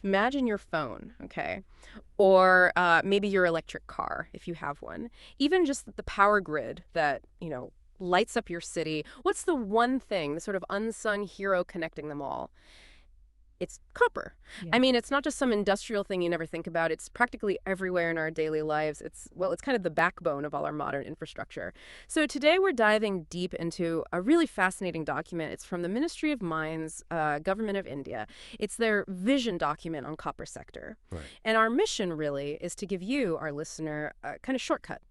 Imagine your phone, okay? Or maybe your electric car, if you have one. Even just the power grid that, lights up your city. What's the one thing, the sort of unsung hero connecting them all? It's copper. Yeah. I mean, it's not just some industrial thing you never think about. It's practically everywhere in our daily lives. It's kind of the backbone of all our modern infrastructure. So today we're diving deep into a really fascinating document. It's from the Ministry of Mines, Government of India. It's their vision document on copper sector. Right. And our mission really is to give you, our listener, a kind of shortcut.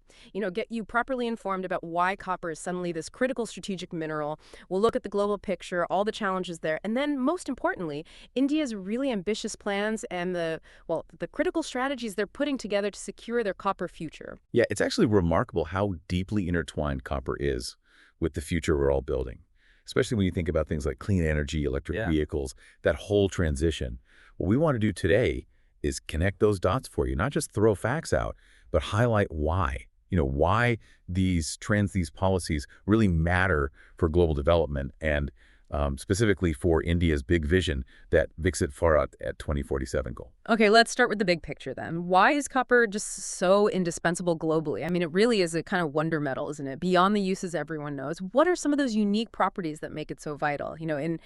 Get you properly informed about why copper is suddenly this critical strategic mineral. We'll look at the global picture, all the challenges there, and then most importantly, India's really ambitious plans and the critical strategies they're putting together to secure their copper future. Yeah, it's actually remarkable how deeply intertwined copper is with the future we're all building, especially when you think about things like clean energy, electric vehicles, that whole transition. What we want to do today is connect those dots for you, not just throw facts out, but highlight why. Why these trends, these policies really matter for global development and specifically for India's big vision that Viksit Bharat at 2047 goal. Okay, let's start with the big picture then. Why is copper just so indispensable globally? I mean, it really is a kind of wonder metal, isn't it? Beyond the uses everyone knows, what are some of those unique properties that make it so vital? In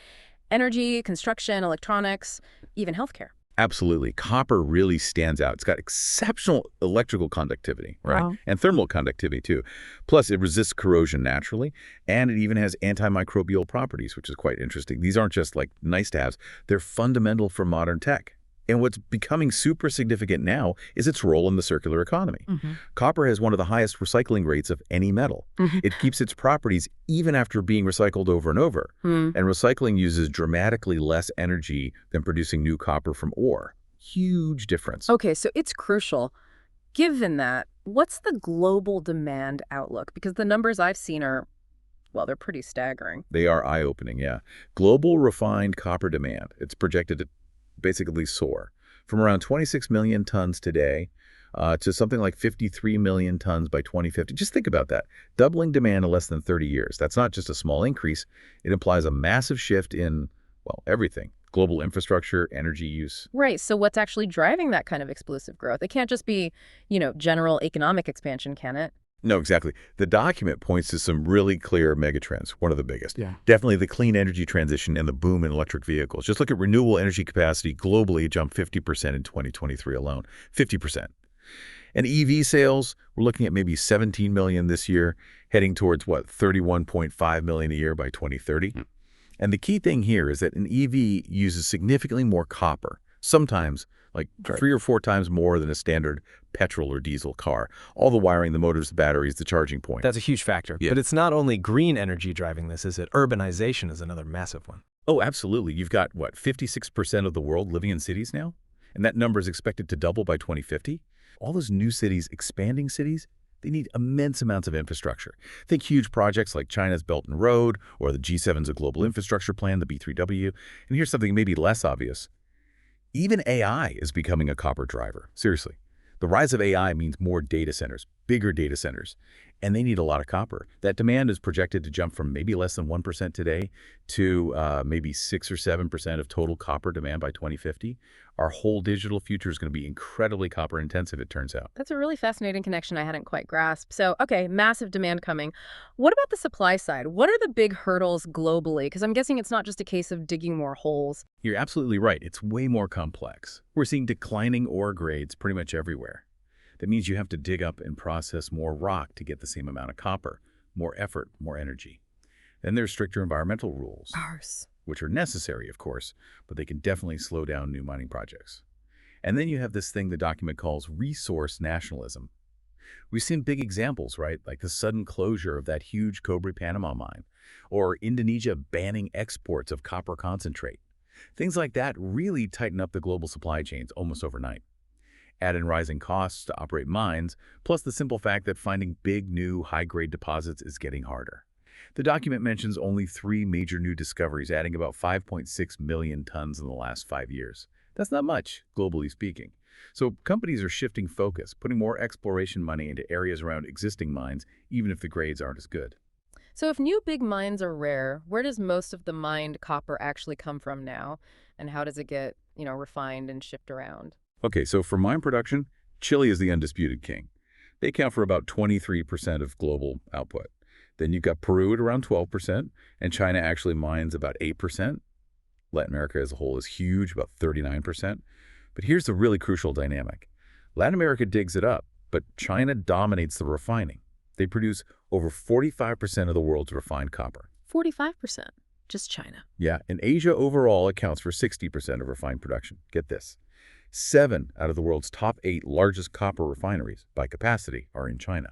energy, construction, electronics, even healthcare. Absolutely. Copper really stands out. It's got exceptional electrical conductivity, right? Wow. And thermal conductivity, too. Plus, it resists corrosion naturally, and it even has antimicrobial properties, which is quite interesting. These aren't just like nice-to-haves. They're fundamental for modern tech. And what's becoming super significant now is its role in the circular economy. Copper has one of the highest recycling rates of any metal. It keeps its properties even after being recycled over and over. And recycling uses dramatically less energy than producing new copper from ore. Huge difference. Okay, so it's crucial. Given that, what's the global demand outlook? Because the numbers I've seen are, well, they're pretty staggering. They are eye-opening, yeah. Global refined copper demand, it's projected to basically soar from around 26 million tons today to something like 53 million tons by 2050. Just think about that. Doubling demand in less than 30 years. That's not just a small increase. It implies a massive shift in, well, everything. Global infrastructure, energy use. Right, so what's actually driving that kind of explosive growth? It can't just be, general economic expansion, can it? No, exactly. The document points to some really clear megatrends, one of the biggest. Yeah. Definitely the clean energy transition and the boom in electric vehicles. Just look at renewable energy capacity globally, it jumped 50% in 2023 alone. 50%. And EV sales, we're looking at maybe 17 million this year, heading towards, 31.5 million a year by 2030. And the key thing here is that an EV uses significantly more copper, sometimes like 3 or 4 times more than a standard petrol or diesel car. All the wiring, the motors, the batteries, the charging point. That's a huge factor. Yeah. But it's not only green energy driving this, is it? Urbanization is another massive one. Oh, absolutely. You've got, 56% of the world living in cities now? And that number is expected to double by 2050. All those new cities, expanding cities, they need immense amounts of infrastructure. Think huge projects like China's Belt and Road or the G7's Global Infrastructure Plan, the B3W. And here's something maybe less obvious. Even AI is becoming a copper driver. Seriously. The rise of AI means more data centers, bigger data centers, and they need a lot of copper. That demand is projected to jump from maybe less than 1% today to maybe 6 or 7% of total copper demand by 2050. Our whole digital future is going to be incredibly copper intensive, it turns out. That's a really fascinating connection I hadn't quite grasped. So, okay, massive demand coming. What about the supply side? What are the big hurdles globally? Because I'm guessing it's not just a case of digging more holes. You're absolutely right. It's way more complex. We're seeing declining ore grades pretty much everywhere. That means you have to dig up and process more rock to get the same amount of copper, more effort, more energy. Then there's stricter environmental rules, which are necessary, of course, but they can definitely slow down new mining projects. And then you have this thing the document calls resource nationalism. We've seen big examples, right? Like the sudden closure of that huge Cobre Panama mine, or Indonesia banning exports of copper concentrate. Things like that really tighten up the global supply chains almost overnight. Add in rising costs to operate mines, plus the simple fact that finding big, new, high-grade deposits is getting harder. The document mentions only 3 major new discoveries, adding about 5.6 million tons in the last 5 years. That's not much, globally speaking. So companies are shifting focus, putting more exploration money into areas around existing mines, even if the grades aren't as good. So if new big mines are rare, where does most of the mined copper actually come from now? And how does it get refined and shipped around. Okay, so for mine production, Chile is the undisputed king. They account for about 23% of global output. Then you've got Peru at around 12%, and China actually mines about 8%. Latin America as a whole is huge, about 39%. But here's the really crucial dynamic. Latin America digs it up, but China dominates the refining. They produce over 45% of the world's refined copper. 45%. Just China. Yeah, and Asia overall accounts for 60% of refined production. Get this. 7 out of the world's top 8 largest copper refineries by capacity are in China.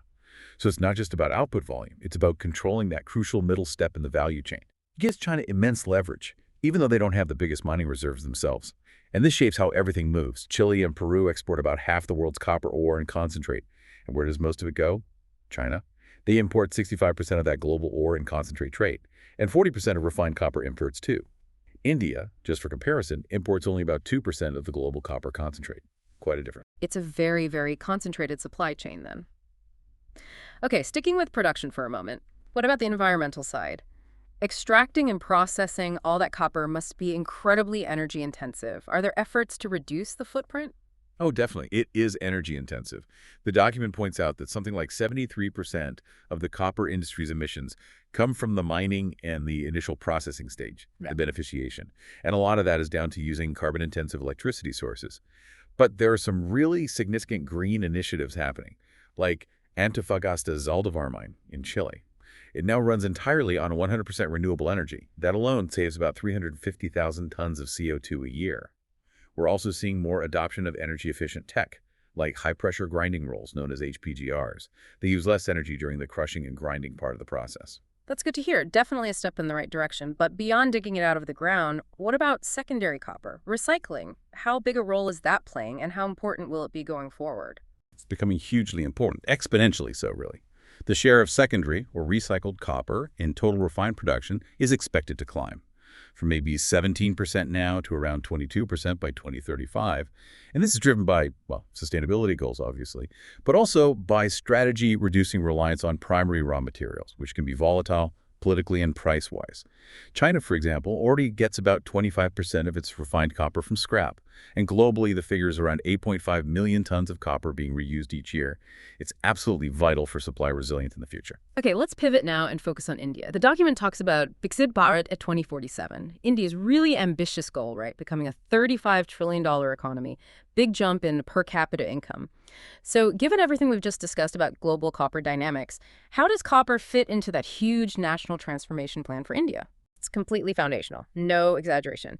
So it's not just about output volume, it's about controlling that crucial middle step in the value chain. It gives China immense leverage, even though they don't have the biggest mining reserves themselves. And this shapes how everything moves. Chile and Peru export about half the world's copper ore and concentrate. And where does most of it go? China. They import 65% of that global ore and concentrate trade, and 40% of refined copper imports too. India, just for comparison, imports only about 2% of the global copper concentrate. Quite a difference. It's a very, very concentrated supply chain then. Okay, sticking with production for a moment, what about the environmental side? Extracting and processing all that copper must be incredibly energy intensive. Are there efforts to reduce the footprint? Oh, definitely. It is energy intensive. The document points out that something like 73% of the copper industry's emissions come from the mining and the initial processing stage, the beneficiation. And a lot of that is down to using carbon-intensive electricity sources. But there are some really significant green initiatives happening, like Antofagasta's Zaldívar mine in Chile. It now runs entirely on 100% renewable energy. That alone saves about 350,000 tons of CO2 a year. We're also seeing more adoption of energy-efficient tech, like high-pressure grinding rolls known as HPGRs. They use less energy during the crushing and grinding part of the process. That's good to hear. Definitely a step in the right direction. But beyond digging it out of the ground, what about secondary copper? Recycling. How big a role is that playing, and how important will it be going forward? It's becoming hugely important, exponentially so, really. The share of secondary or recycled copper in total refined production is expected to climb, from maybe 17% now to around 22% by 2035. And this is driven by, well, sustainability goals, obviously, but also by strategy reducing reliance on primary raw materials, which can be volatile politically and price-wise. China, for example, already gets about 25% of its refined copper from scrap, and globally the figure is around 8.5 million tons of copper being reused each year. It's absolutely vital for supply resilience in the future. Okay, let's pivot now and focus on India. The document talks about Viksit Bharat at 2047. India's really ambitious goal, right? Becoming a $35 trillion economy. Big jump in per capita income. So given everything we've just discussed about global copper dynamics, how does copper fit into that huge national transformation plan for India? It's completely foundational. No exaggeration.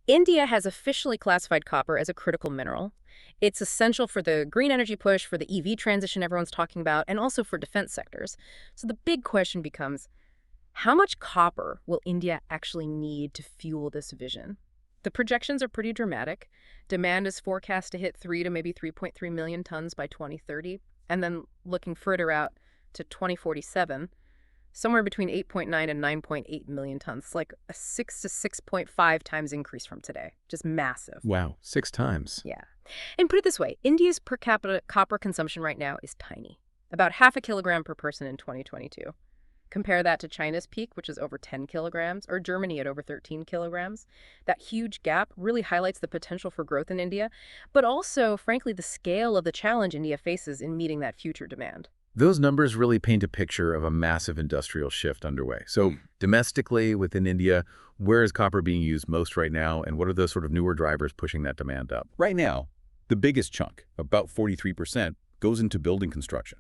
India has officially classified copper as a critical mineral. It's essential for the green energy push, for the EV transition everyone's talking about, and also for defense sectors. So the big question becomes, how much copper will India actually need to fuel this vision? The projections are pretty dramatic. Demand is forecast to hit 3 to maybe 3.3 million tons by 2030. And then looking further out to 2047, somewhere between 8.9 and 9.8 million tons. It's like a 6 to 6.5 times increase from today. Just massive. Wow, 6 times. Yeah. And put it this way, India's per capita copper consumption right now is tiny. About half a kilogram per person in 2022. Compare that to China's peak, which is over 10 kilograms, or Germany at over 13 kilograms. That huge gap really highlights the potential for growth in India, but also, frankly, the scale of the challenge India faces in meeting that future demand. Those numbers really paint a picture of a massive industrial shift underway. So domestically within India, where is copper being used most right now, and what are those sort of newer drivers pushing that demand up? Right now, the biggest chunk, about 43%, goes into building construction.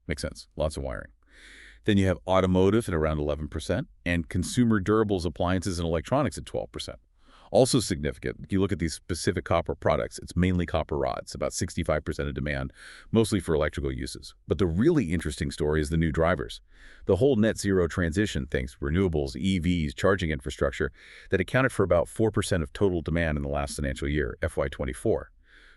Makes sense. Lots of wiring. Then you have automotive at around 11%, and consumer durables, appliances, and electronics at 12%. Also significant, you look at these specific copper products, it's mainly copper rods, about 65% of demand, mostly for electrical uses. But the really interesting story is the new drivers. The whole net zero transition, thanks to renewables, EVs, charging infrastructure, that accounted for about 4% of total demand in the last financial year, FY24.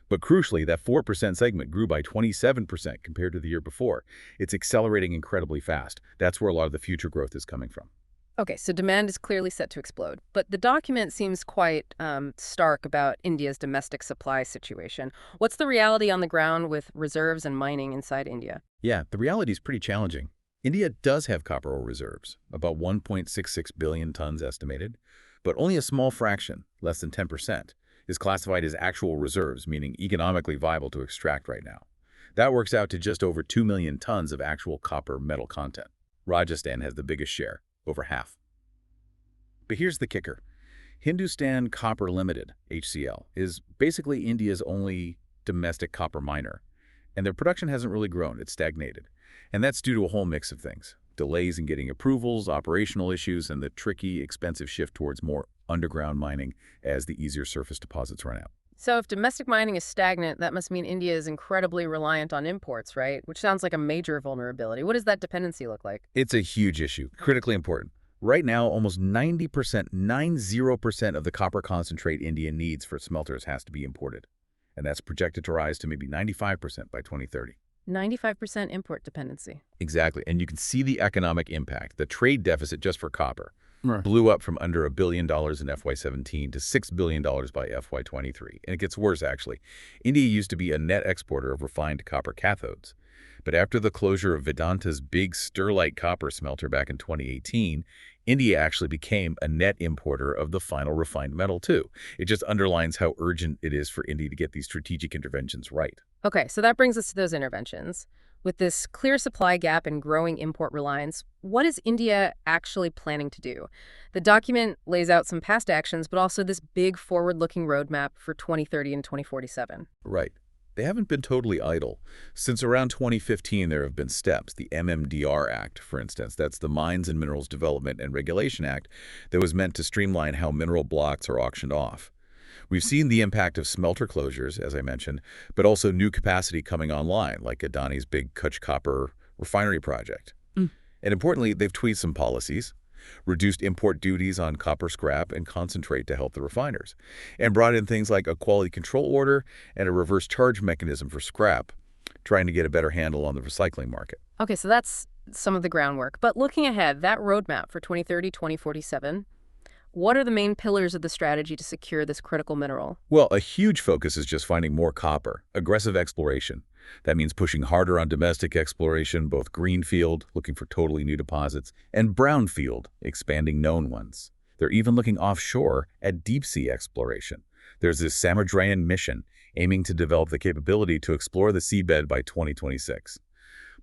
But crucially, that 4% segment grew by 27% compared to the year before. It's accelerating incredibly fast. That's where a lot of the future growth is coming from. Okay, so demand is clearly set to explode, but the document seems quite stark about India's domestic supply situation. What's the reality on the ground with reserves and mining inside India? Yeah, the reality is pretty challenging. India does have copper ore reserves, about 1.66 billion tons estimated, but only a small fraction, less than 10%, is classified as actual reserves, meaning economically viable to extract right now. That works out to just over 2 million tons of actual copper metal content. Rajasthan has the biggest share, over half. But here's the kicker. Hindustan Copper Limited, HCL, is basically India's only domestic copper miner. And their production hasn't really grown, it's stagnated. And that's due to a whole mix of things. Delays in getting approvals, operational issues, and the tricky, expensive shift towards more underground mining as the easier surface deposits run out. So if domestic mining is stagnant, that must mean India is incredibly reliant on imports, right? Which sounds like a major vulnerability. What does that dependency look like? It's a huge issue, critically important. Right now, almost 90% of the copper concentrate India needs for smelters has to be imported. And that's projected to rise to maybe 95% by 2030. 95% import dependency. Exactly. And you can see the economic impact. The trade deficit just for copper Right. blew up from under $1 billion in FY17 to $6 billion by FY23. And it gets worse, actually. India used to be a net exporter of refined copper cathodes. But after the closure of Vedanta's big Sterlite copper smelter back in 2018, India actually became a net importer of the final refined metal, too. It just underlines how urgent it is for India to get these strategic interventions right. Okay, so that brings us to those interventions. With this clear supply gap and growing import reliance, what is India actually planning to do? The document lays out some past actions, but also this big forward-looking roadmap for 2030 and 2047. Right. They haven't been totally idle. Since around 2015, there have been steps. The MMDR Act, for instance, that's the Mines and Minerals Development and Regulation Act that was meant to streamline how mineral blocks are auctioned off. We've seen the impact of smelter closures, as I mentioned, but also new capacity coming online, like Adani's big Kutch copper refinery project. And importantly, they've tweaked some policies, reduced import duties on copper scrap and concentrate to help the refiners, and brought in things like a quality control order and a reverse charge mechanism for scrap, trying to get a better handle on the recycling market. Okay, so that's some of the groundwork. But looking ahead, that roadmap for 2030, 2047, what are the main pillars of the strategy to secure this critical mineral? Well, a huge focus is just finding more copper, aggressive exploration. That means pushing harder on domestic exploration, both greenfield, looking for totally new deposits, and brownfield, expanding known ones. They're even looking offshore at deep-sea exploration. There's this Samardrayan mission aiming to develop the capability to explore the seabed by 2026.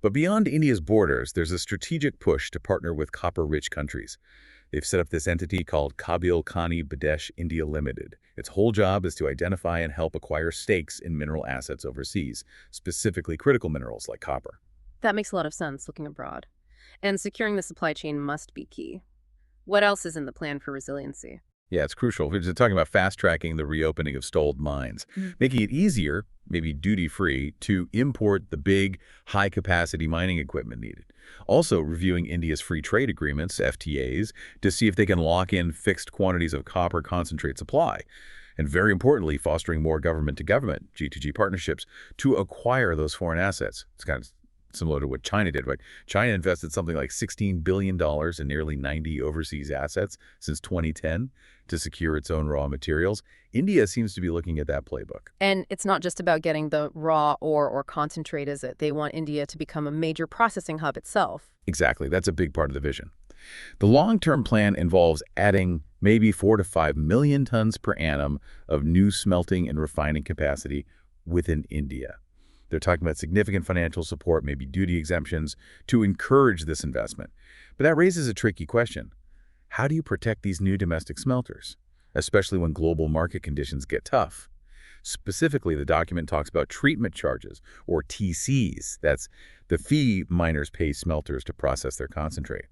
But beyond India's borders, there's a strategic push to partner with copper-rich countries. They've set up this entity called Kabil Khani Badesh India Limited. Its whole job is to identify and help acquire stakes in mineral assets overseas, specifically critical minerals like copper. That makes a lot of sense looking abroad. And securing the supply chain must be key. What else is in the plan for resiliency? Yeah, it's crucial. We're just talking about fast-tracking the reopening of stalled mines, making it easier, maybe duty-free, to import the big, high-capacity mining equipment needed. Also, reviewing India's free trade agreements, FTAs, to see if they can lock in fixed quantities of copper concentrate supply. And very importantly, fostering more government-to-government, G2G partnerships, to acquire those foreign assets. It's kind of similar to what China did, right? China invested something like $16 billion in nearly 90 overseas assets since 2010 to secure its own raw materials. India seems to be looking at that playbook. And it's not just about getting the raw ore or concentrate, is it? They want India to become a major processing hub itself. Exactly. That's a big part of the vision. The long-term plan involves adding maybe 4 to 5 million tons per annum of new smelting and refining capacity within India. They're talking about significant financial support, maybe duty exemptions, to encourage this investment. But that raises a tricky question. How do you protect these new domestic smelters, especially when global market conditions get tough? Specifically, the document talks about treatment charges, or TCs. That's the fee miners pay smelters to process their concentrate.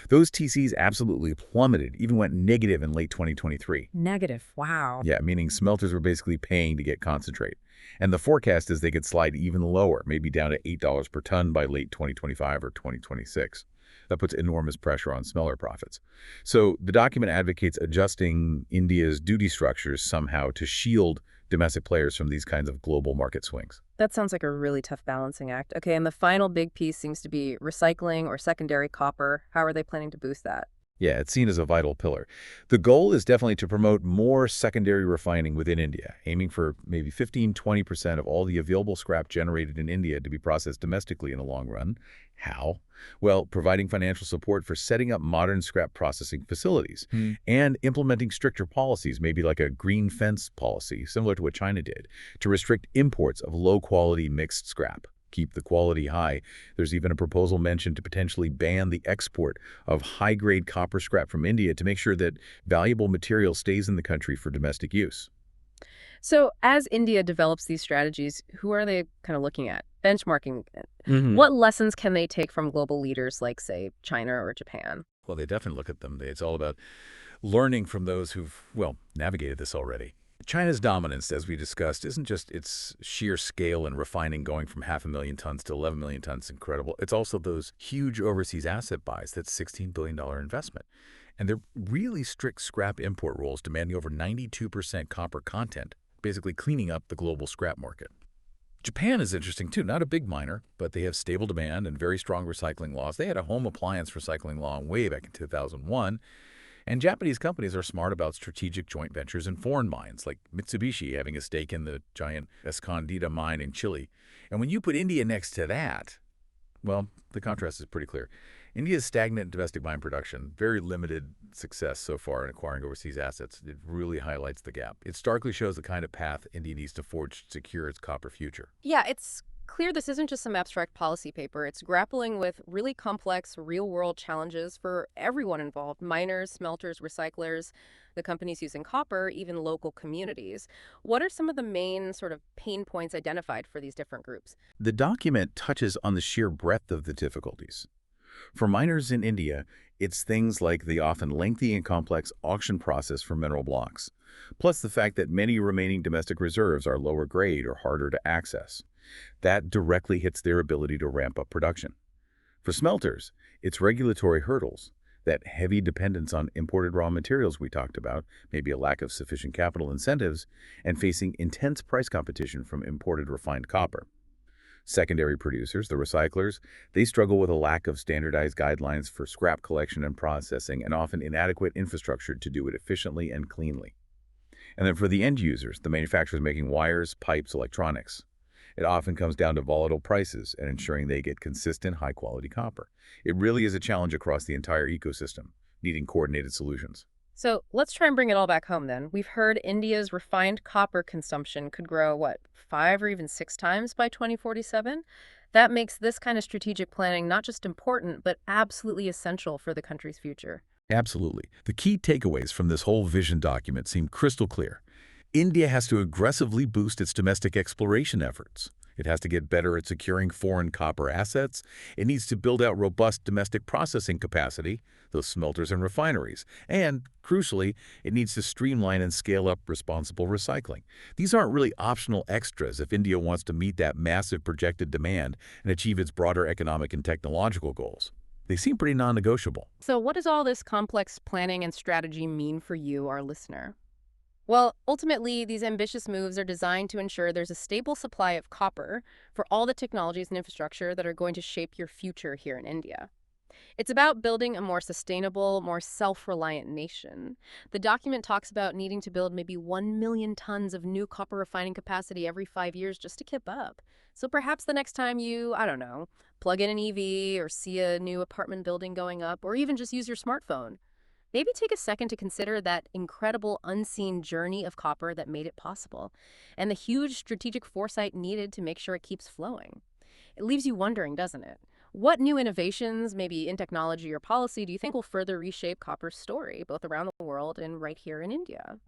Those TCs absolutely plummeted, even went negative in late 2023. Negative. Wow. Yeah, meaning smelters were basically paying to get concentrate. And the forecast is they could slide even lower, maybe down to $8 per ton by late 2025 or 2026. That puts enormous pressure on smelter profits. So the document advocates adjusting India's duty structures somehow to shield domestic players from these kinds of global market swings. That sounds like a really tough balancing act. Okay, and the final big piece seems to be recycling or secondary copper. How are they planning to boost that? Yeah, it's seen as a vital pillar. The goal is definitely to promote more secondary refining within India, aiming for maybe 15–20% of all the available scrap generated in India to be processed domestically in the long run. How? Well, providing financial support for setting up modern scrap processing facilities and implementing stricter policies, maybe like a green fence policy, similar to what China did, to restrict imports of low-quality mixed scrap. Keep the quality high. There's even a proposal mentioned to potentially ban the export of high-grade copper scrap from India to make sure that valuable material stays in the country for domestic use. So as India develops these strategies, who are they kind of looking at? Benchmarking it. hmm What lessons can they take from global leaders like, say, China or Japan? Well, they definitely look at them. It's all about learning from those who've, well, navigated this already. China's dominance, as we discussed, isn't just its sheer scale and refining going from 500,000 tons to 11 million tons incredible. It's also those huge overseas asset buys, that $16 billion investment. And they're really strict scrap import rules demanding over 92% copper content, basically cleaning up the global scrap market. Japan is interesting too, not a big miner, but they have stable demand and very strong recycling laws. They had a home appliance recycling law way back in 2001, and Japanese companies are smart about strategic joint ventures in foreign mines, like Mitsubishi having a stake in the giant Escondida mine in Chile. And when you put India next to that, well, the contrast is pretty clear. India's stagnant domestic mine production, very limited success so far in acquiring overseas assets. It really highlights the gap. It starkly shows the kind of path India needs to forge to secure its copper future. Yeah, it's clear this isn't just some abstract policy paper. It's grappling with really complex, real-world challenges for everyone involved: miners, smelters, recyclers, the companies using copper, even local communities. What are some of the main sort of pain points identified for these different groups? The document touches on the sheer breadth of the difficulties. For miners in India, it's things like the often lengthy and complex auction process for mineral blocks, plus the fact that many remaining domestic reserves are lower grade or harder to access. That directly hits their ability to ramp up production. For smelters, it's regulatory hurdles, that heavy dependence on imported raw materials we talked about, maybe a lack of sufficient capital incentives, and facing intense price competition from imported refined copper. Secondary producers, the recyclers, they struggle with a lack of standardized guidelines for scrap collection and processing and often inadequate infrastructure to do it efficiently and cleanly. And then for the end users, the manufacturers making wires, pipes, electronics, it often comes down to volatile prices and ensuring they get consistent, high-quality copper. It really is a challenge across the entire ecosystem, needing coordinated solutions. So let's try and bring it all back home then. We've heard India's refined copper consumption could grow, what, 5 or even 6 times by 2047? That makes this kind of strategic planning not just important, but absolutely essential for the country's future. Absolutely. The key takeaways from this whole vision document seem crystal clear. India has to aggressively boost its domestic exploration efforts. It has to get better at securing foreign copper assets. It needs to build out robust domestic processing capacity, those smelters and refineries. And, crucially, it needs to streamline and scale up responsible recycling. These aren't really optional extras if India wants to meet that massive projected demand and achieve its broader economic and technological goals. They seem pretty non-negotiable. So what does all this complex planning and strategy mean for you, our listener? Well, ultimately, these ambitious moves are designed to ensure there's a stable supply of copper for all the technologies and infrastructure that are going to shape your future here in India. It's about building a more sustainable, more self-reliant nation. The document talks about needing to build maybe 1 million tons of new copper refining capacity every 5 years just to keep up. So perhaps the next time you, I don't know, plug in an EV or see a new apartment building going up, or even just use your smartphone, maybe take a second to consider that incredible unseen journey of copper that made it possible, and the huge strategic foresight needed to make sure it keeps flowing. It leaves you wondering, doesn't it? What new innovations, maybe in technology or policy, do you think will further reshape copper's story, both around the world and right here in India?